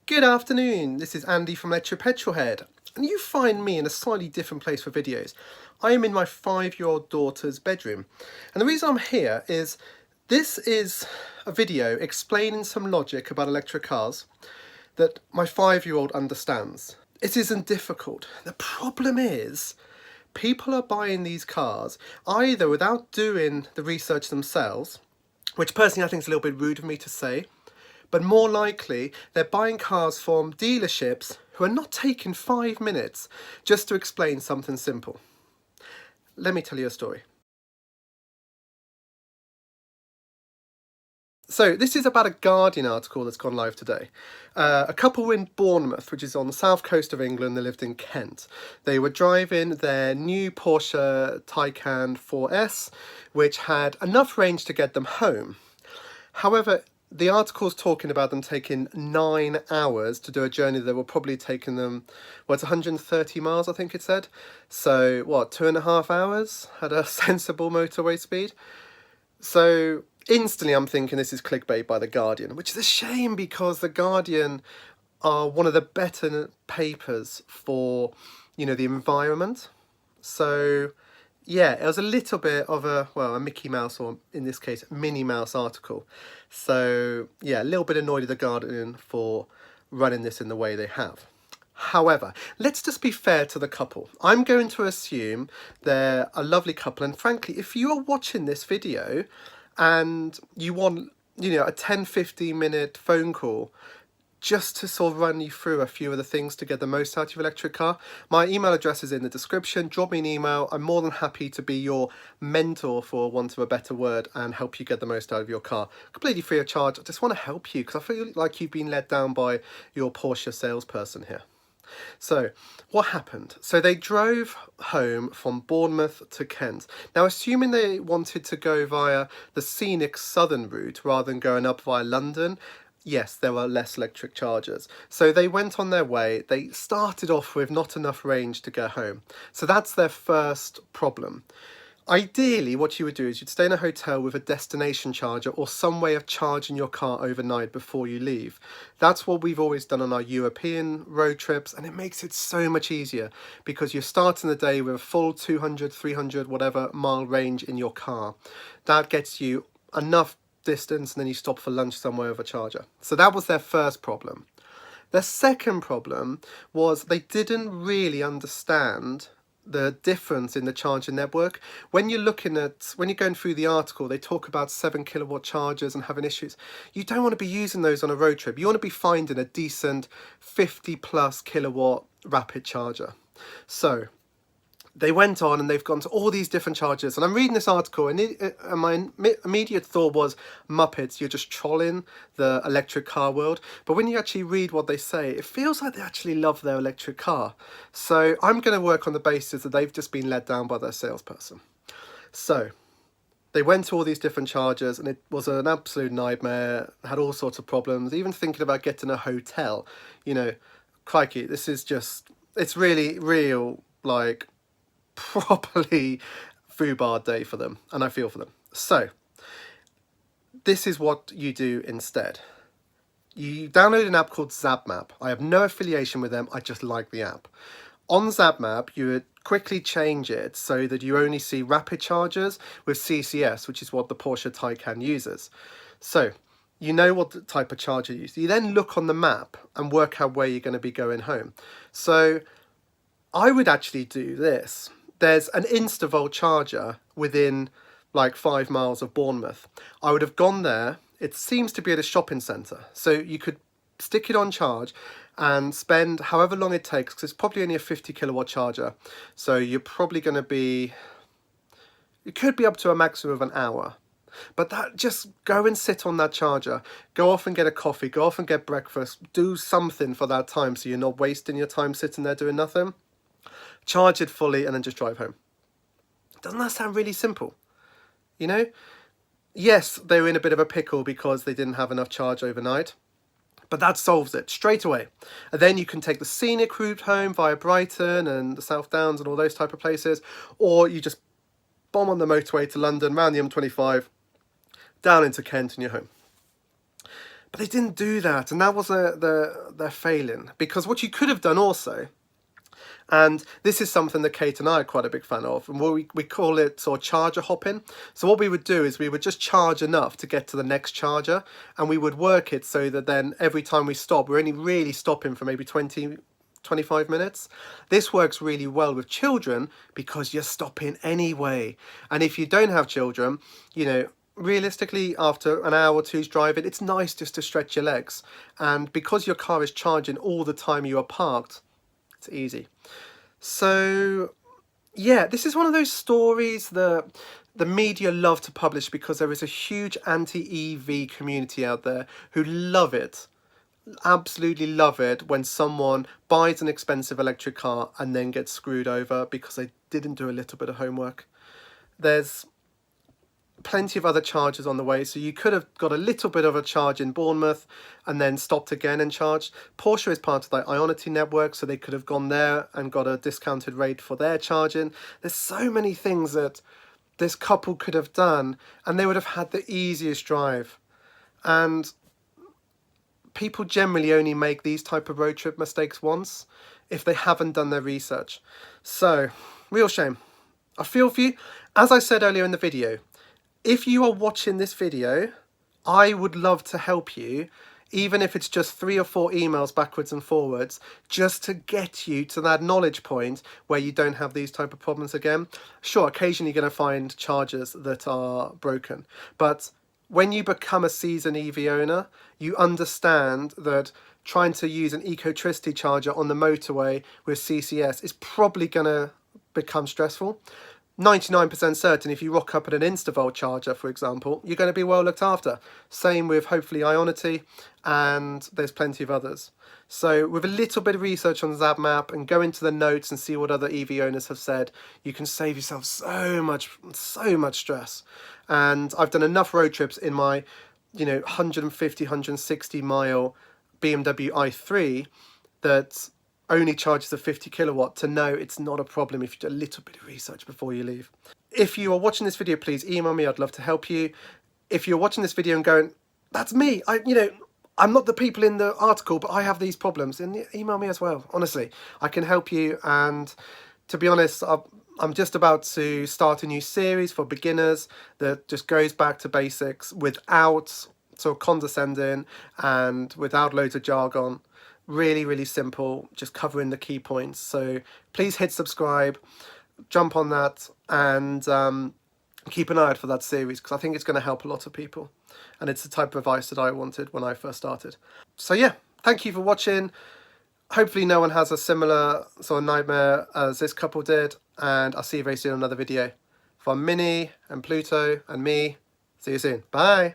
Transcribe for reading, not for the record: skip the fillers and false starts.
Good afternoon, this is Andy from electricpetrolhead, and you find me in a slightly different place for videos. I am in my 5-year-old daughter's bedroom, and the reason I'm here is this is a video explaining some logic about electric cars that my 5-year-old understands. It isn't difficult. The problem is people are buying these cars either without doing the research themselves, which personally I think is a little bit rude of me to say, but more likely they're buying cars from dealerships who are not taking 5 minutes just to explain something simple. Let me tell you a story. So this is about a Guardian article that's gone live today. A couple in Bournemouth, which is on the south coast of England, they lived in Kent. They were driving their new Porsche Taycan 4S, which had enough range to get them home. However, the article's talking about them taking 9 hours to do a journey that will probably taking them, well, it's 130 miles, I think it said. So, what, 2.5 hours at a sensible motorway speed? So, instantly I'm thinking this is clickbait by The Guardian, which is a shame because The Guardian are one of the better papers for, the environment. So, yeah, it was a little bit of a Mickey Mouse, or in this case, Minnie Mouse article. So, yeah, a little bit annoyed at The Guardian for running this in the way they have. However, let's just be fair to the couple. I'm going to assume they're a lovely couple, and frankly, if you are watching this video and you want, a 10-15 minute phone call just to sort of run you through a few of the things to get the most out of your electric car, my email address is in the description. Drop me an email. I'm more than happy to be your mentor, for want of a better word, and help you get the most out of your car. Completely free of charge. I just want to help you because I feel like you've been let down by your Porsche salesperson here. So, what happened? So they drove home from Bournemouth to Kent. Now, assuming they wanted to go via the scenic southern route rather than going up via London, yes, there were less electric chargers. So they went on their way. They started off with not enough range to get home. So that's their first problem. Ideally, what you would do is you'd stay in a hotel with a destination charger or some way of charging your car overnight before you leave. That's what we've always done on our European road trips, and it makes it so much easier because you're starting the day with a full 200, 300, whatever mile range in your car. That gets you enough distance, and then you stop for lunch somewhere with a charger. So that was their first problem. Their second problem was they didn't really understand the difference in the charging network. When you're going through the article, they talk about 7 kilowatt chargers and having issues. You don't want to be using those on a road trip. You want to be finding a decent 50 plus kilowatt rapid charger. So they went on and they've gone to all these different chargers, and I'm reading this article and my immediate thought was, Muppets, you're just trolling the electric car world. But when you actually read what they say, it feels like they actually love their electric car. So I'm going to work on the basis that they've just been let down by their salesperson. So they went to all these different chargers and it was an absolute nightmare, had all sorts of problems, even thinking about getting a hotel. Crikey, this is just, it's really real, like, properly foobar day for them, and I feel for them. So this is what you do instead. You download an app called ZapMap. I have no affiliation with them, I just like the app. On ZapMap, you would quickly change it so that you only see rapid chargers with CCS, which is what the Porsche Taycan uses. So you know what type of charger you use. You then look on the map and work out where you're going to be going home. So I would actually do this. There's an InstaVolt charger within like 5 miles of Bournemouth. I would have gone there. It seems to be at a shopping centre. So you could stick it on charge and spend however long it takes, because it's probably only a 50 kilowatt charger. So you're probably going to be, it could be up to a maximum of an hour. But just go and sit on that charger, go off and get a coffee, go off and get breakfast, do something for that time so you're not wasting your time sitting there doing nothing. Charge it fully and then just drive home. Doesn't that sound really simple? Yes, they were in a bit of a pickle because they didn't have enough charge overnight, but that solves it straight away. And then you can take the scenic route home via Brighton and the South Downs and all those type of places, or you just bomb on the motorway to London, round the M25, down into Kent, and you're home. But they didn't do that, and that was their failing. Because what you could have done also, and this is something that Kate and I are quite a big fan of, and we call it sort of charger hopping. So what we would do is we would just charge enough to get to the next charger, and we would work it so that then every time we stop, we're only really stopping for maybe 25 minutes. This works really well with children because you're stopping anyway. And if you don't have children, you know, realistically after an hour or two's driving, it's nice just to stretch your legs. And because your car is charging all the time you are parked, it's easy. So yeah, this is one of those stories that the media love to publish because there is a huge anti-EV community out there who love it, absolutely love it when someone buys an expensive electric car and then gets screwed over because they didn't do a little bit of homework. There's plenty of other chargers on the way, so you could have got a little bit of a charge in Bournemouth and then stopped again and charged. Porsche is part of the Ionity network, so they could have gone there and got a discounted rate for their charging. There's so many things that this couple could have done, and they would have had the easiest drive. And people generally only make these type of road trip mistakes once if they haven't done their research. So, real shame. I feel for you. As I said earlier in the video, if you are watching this video, I would love to help you, even if it's just 3 or 4 emails backwards and forwards, just to get you to that knowledge point where you don't have these type of problems again. Sure, occasionally you're going to find chargers that are broken, but when you become a seasoned EV owner, you understand that trying to use an ecotricity charger on the motorway with CCS is probably going to become stressful. 99% certain if you rock up at an Instavolt charger, for example, you're going to be well looked after. Same with hopefully Ionity, and there's plenty of others. So with a little bit of research on ZapMap and go into the notes and see what other EV owners have said, you can save yourself so much stress. And I've done enough road trips in my 150, 160 mile BMW i3 that only charges a 50 kilowatt to know it's not a problem if you do a little bit of research before you leave. If you are watching this video, please email me. I'd love to help you. If you're watching this video and going, that's me, I'm not the people in the article, but I have these problems, and email me as well. Honestly, I can help you. And to be honest, I'm just about to start a new series for beginners that just goes back to basics without sort of condescending and without loads of jargon. Really, really simple, just covering the key points. So please hit subscribe, jump on that, and keep an eye out for that series because I think it's going to help a lot of people. And it's the type of advice that I wanted when I first started. So yeah, thank you for watching. Hopefully no one has a similar sort of nightmare as this couple did. And I'll see you very soon in another video. From Minnie and Pluto and me, see you soon. Bye.